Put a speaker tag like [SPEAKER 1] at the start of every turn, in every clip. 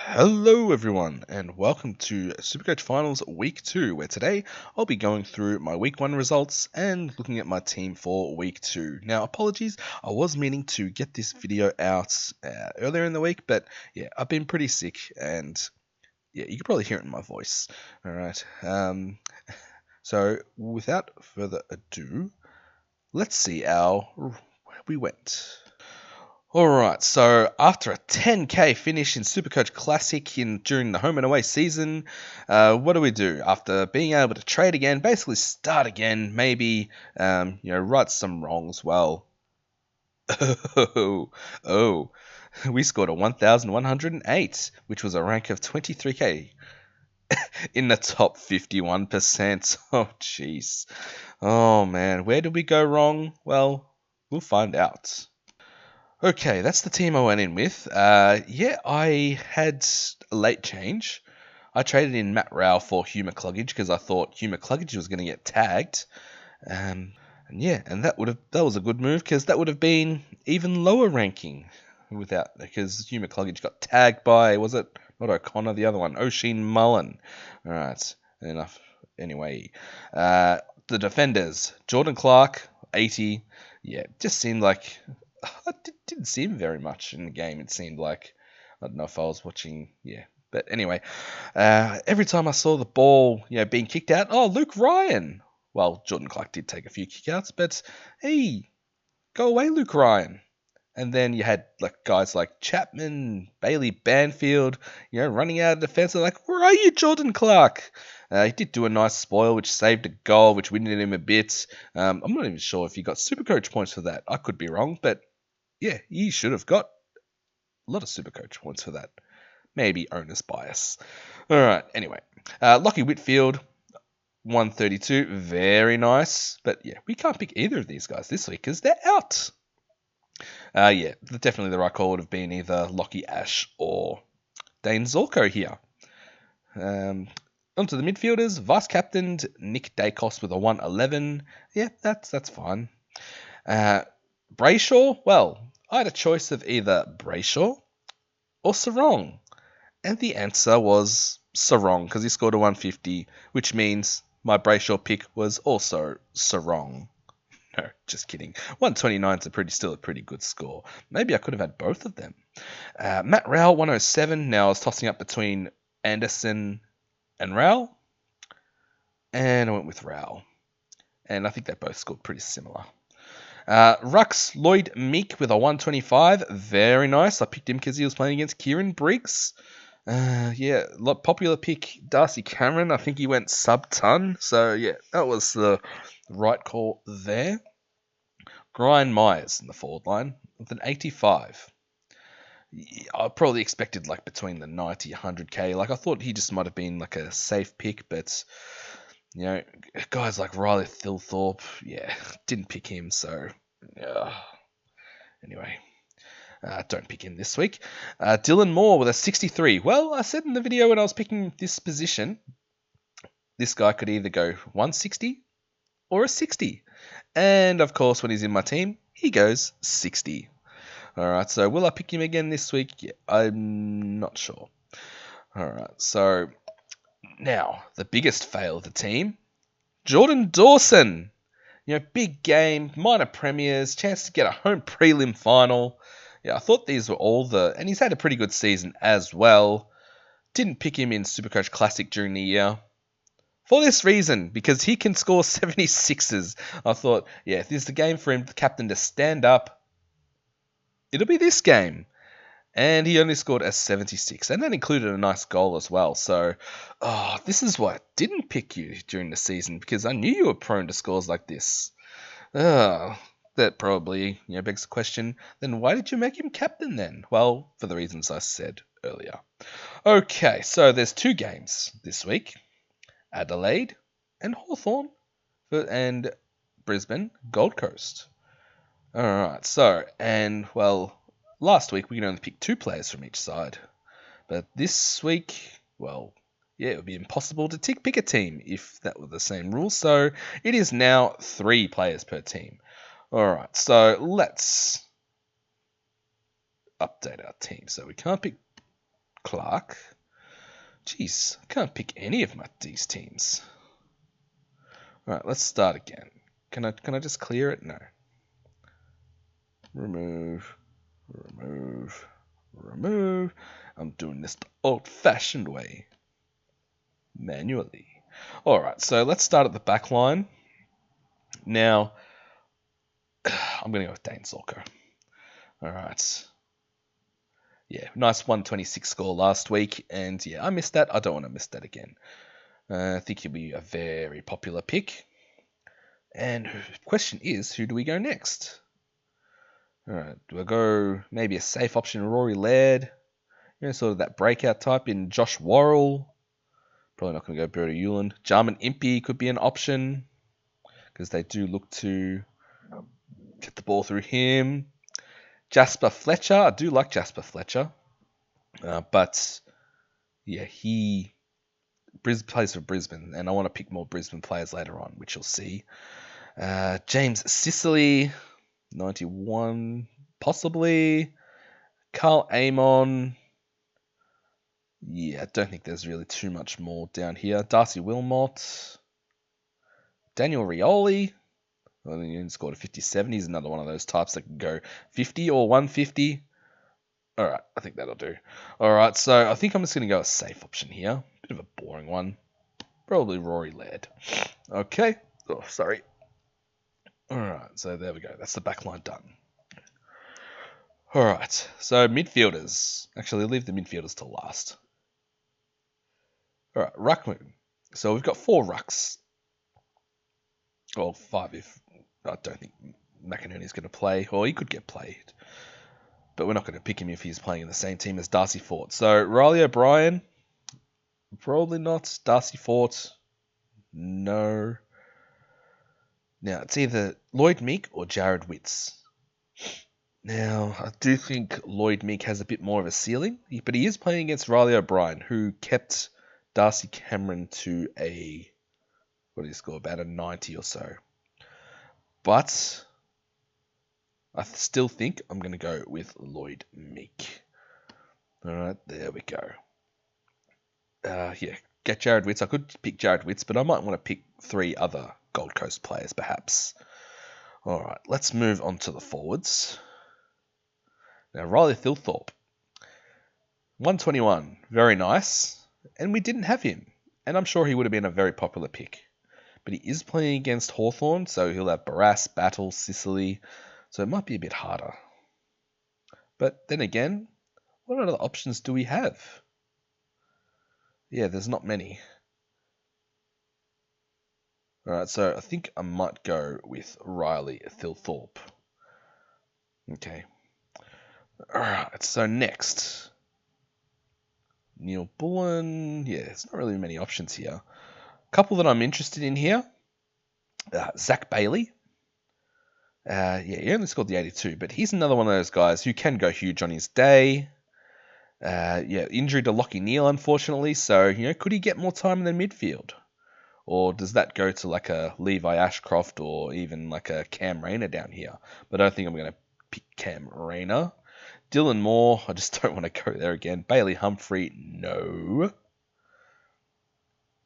[SPEAKER 1] Hello everyone and welcome to Supercoach Finals Week 2, where today I'll be going through my Week 1 results and looking at my team for Week 2. Now apologies, I was meaning to get this video out earlier in the week, but yeah, I've been pretty sick and yeah, you can probably hear it in my voice. Alright, so without further ado, let's see where we went. Alright, so after a 10k finish in Supercoach Classic during the home and away season, what do we do? After being able to trade again, basically start again, maybe right some wrongs. Well, oh, we scored a 1,108, which was a rank of 23k in the top 51%. Oh, jeez. Oh, man, where did we go wrong? Well, we'll find out. Okay, that's the team I went in with. Yeah, I had a late change. I traded in Matt Rowell for Hugh McCluggage because I thought Hugh McCluggage was going to get tagged. And yeah, and that was a good move because that would have been even lower ranking because Hugh McCluggage got tagged by, was it not O'Connor, the other one, O'Sheen Mullen. All right, enough. Anyway, the defenders, Jordan Clark, 80. Yeah, just seemed like it didn't seem very much in the game. It seemed like, I don't know if I was watching, yeah. But anyway, every time I saw the ball, being kicked out, oh, Luke Ryan. Well, Jordan Clark did take a few kickouts, but hey, go away, Luke Ryan. And then you had guys like Chapman, Bailey Banfield, running out of defense. Like, where are you, Jordan Clark? He did do a nice spoil, which saved a goal, which winded him a bit. I'm not even sure if he got Supercoach points for that. I could be wrong, but yeah, he should have got a lot of Supercoach points for that. Maybe owner's bias. All right, anyway. Lockie Whitfield, 132. Very nice. But yeah, we can't pick either of these guys this week because they're out. Yeah, definitely the right call would have been either Lockie Ash or Dane Zorko here. Onto the midfielders, vice-captained Nick Dacos with a 111. Yeah, that's fine. Brayshaw, well, I had a choice of either Brayshaw or Sarong. And the answer was Sarong because he scored a 150, which means my Brayshaw pick was also Sarong. No, just kidding. 129 is still a pretty good score. Maybe I could have had both of them. Matt Rowell, 107. Now I was tossing up between Anderson and Rowell. And I went with Rowell. And I think they both scored pretty similar. Rux Lloyd Meek with a 125. Very nice. I picked him because he was playing against Kieran Briggs. Yeah, popular pick Darcy Cameron. I think he went sub-ton. So yeah, that was the right call there. Brian Myers in the forward line with an 85. I probably expected between the 90 100k. I thought he just might have been a safe pick, but guys like Riley Thilthorpe, yeah, didn't pick him. So anyway, don't pick him this week. Dylan Moore with a 63. Well, I said in the video when I was picking this position, this guy could either go 160 or a 60. And of course, when he's in my team, he goes 60. All right, so will I pick him again this week? Yeah, I'm not sure. All right, so now the biggest fail of the team, Jordan Dawson. Big game, minor premiers, chance to get a home prelim final. Yeah, I thought these were and he's had a pretty good season as well. Didn't pick him in Supercoach Classic during the year. For this reason, because he can score 76s. I thought, yeah, if this is the game for him, the captain, to stand up, it'll be this game. And he only scored a 76. And that included a nice goal as well. So, this is why I didn't pick you during the season, because I knew you were prone to scores like this. That probably begs the question, then why did you make him captain then? Well, for the reasons I said earlier. Okay, so there's 2 games this week. Adelaide and Hawthorn and Brisbane, Gold Coast. Alright, so, and well, last week we could only pick 2 players from each side. But this week, well, yeah, it would be impossible to pick a team if that were the same rule. So it is now 3 players per team. Alright, so let's update our team. So we can't pick Clark. Jeez, I can't pick any of these teams. Alright, let's start again. Can I just clear it? No. Remove. I'm doing this the old-fashioned way. Manually. Alright, so let's start at the back line. Now, I'm going to go with Dane Zorko. Alright. Yeah, nice 126 score last week, and yeah, I missed that. I don't want to miss that again. I think he'll be a very popular pick. And the question is, who do we go next? Alright, do I go maybe a safe option, Rory Laird? Sort of that breakout type in Josh Worrell. Probably not going to go Bertie Euland. Jarman Impey could be an option, because they do look to get the ball through him. Jasper Fletcher, I do like Jasper Fletcher. But, yeah, he plays for Brisbane, and I want to pick more Brisbane players later on, which you'll see. James Sicily, 91, possibly. Carl Amon. Yeah, I don't think there's really too much more down here. Darcy Wilmot. Daniel Rioli. Well, he scored a 57. He's another one of those types that can go 50 or 150. All right, I think that'll do. All right, so I think I'm just going to go a safe option here. Bit of a boring one. Probably Rory Laird. Okay. Oh, sorry. All right, so there we go. That's the back line done. All right, so midfielders. Actually, leave the midfielders till last. All right, ruckman. So we've got 4 rucks. Well, 5 if I don't think McInerney's going to play, or he could get played. But we're not going to pick him if he's playing in the same team as Darcy Fort. So Riley O'Brien, probably not. Darcy Fort, no. Now, it's either Lloyd Meek or Jared Witts. Now, I do think Lloyd Meek has a bit more of a ceiling, but he is playing against Riley O'Brien, who kept Darcy Cameron to a, what did he score, about a 90 or so. But I still think I'm going to go with Lloyd Meek. All right, there we go. Yeah, get Jared Witts. I could pick Jared Witts, but I might want to pick 3 other Gold Coast players, perhaps. All right, let's move on to the forwards. Now, Riley Thilthorpe, 121, very nice. And we didn't have him. And I'm sure he would have been a very popular pick. But he is playing against Hawthorn, so he'll have Barras, Battle, Sicily. So it might be a bit harder. But then again, what other options do we have? Yeah, there's not many. Alright, so I think I might go with Riley Thilthorpe. Okay. Alright, so next. Neil Bullen. Yeah, there's not really many options here. A couple that I'm interested in here. Zach Bailey. Yeah, he only scored the 82, but he's another one of those guys who can go huge on his day. Yeah, injury to Lockie Neal, unfortunately. So, could he get more time in the midfield? Or does that go to like a Levi Ashcroft or even like a Cam Rayner down here? But I don't think I'm going to pick Cam Rayner. Dylan Moore, I just don't want to go there again. Bailey Humphrey, no.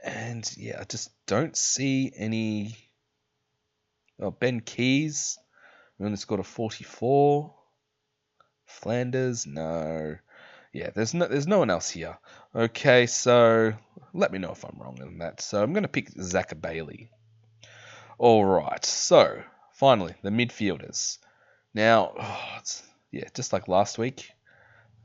[SPEAKER 1] And yeah, I just don't see any. Oh, Ben Keys, we only scored a 44. Flanders, no. Yeah, there's no one else here. Okay, so let me know if I'm wrong on that. So I'm going to pick Zach Bailey. All right, so finally, the midfielders. Now, yeah, just like last week,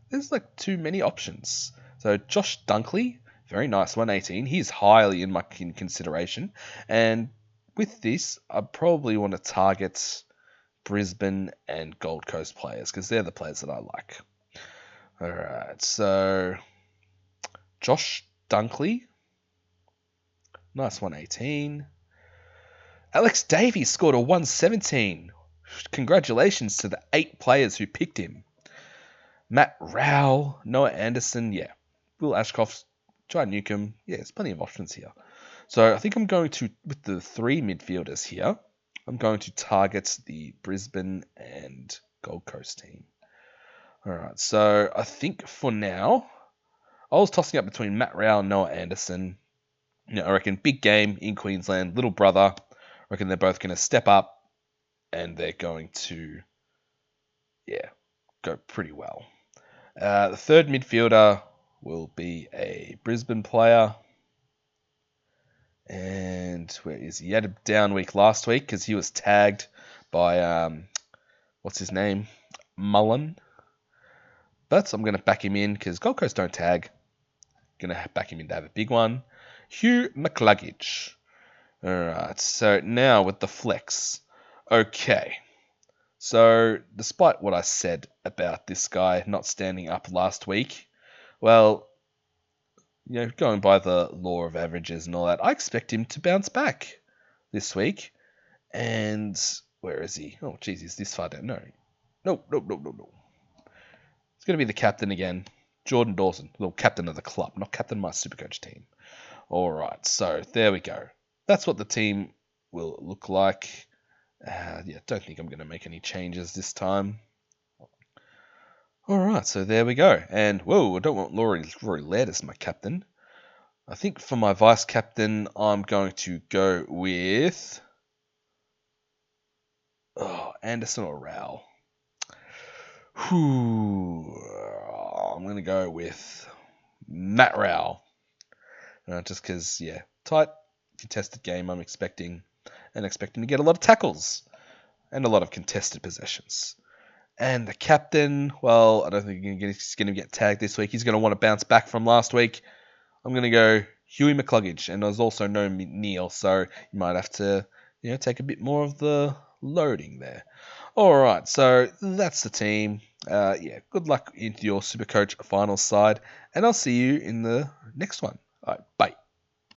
[SPEAKER 1] there's like too many options. So Josh Dunkley, very nice, 118. He's highly in my consideration. And with this, I probably want to target Brisbane and Gold Coast players because they're the players that I like. All right, so Josh Dunkley, nice 118. Alex Davies scored a 117. Congratulations to the 8 players who picked him. Matt Rowell, Noah Anderson, yeah. Will Ashcroft, Jai Newcomb, yeah, there's plenty of options here. So I think I'm going to, with the 3 midfielders here, I'm going to target the Brisbane and Gold Coast team. All right, so I think for now, I was tossing up between Matt Rowell and Noah Anderson. I reckon big game in Queensland, little brother. I reckon they're both going to step up and they're going to, go pretty well. The third midfielder will be a Brisbane player. And where is he? He had a down week last week because he was tagged by, what's his name? Mullen. But I'm going to back him in because Gold Coast don't tag. Going to back him in to have a big one. Hugh McCluggage. Alright, so now with the flex. Okay. So, despite what I said about this guy not standing up last week, well, going by the law of averages and all that, I expect him to bounce back this week. And where is he? Oh, jeez, he's this far down. No. No. It's going to be the captain again. Jordan Dawson, the captain of the club, not captain of my Supercoach team. All right, so there we go. That's what the team will look like. Don't think I'm going to make any changes this time. All right, so there we go. And, whoa, I don't want Rory Laird as my captain. I think for my vice captain, I'm going to go with Anderson or Rowell. I'm going to go with Matt Rowell. Just because, tight, contested game I'm expecting. And expecting to get a lot of tackles. And a lot of contested possessions. And the captain, well, I don't think he's going to get tagged this week. He's going to want to bounce back from last week. I'm going to go Huey McCluggage. And there's also no Neil, so you might have to, take a bit more of the loading there. All right, so that's the team. Good luck into your Supercoach finals side. And I'll see you in the next one.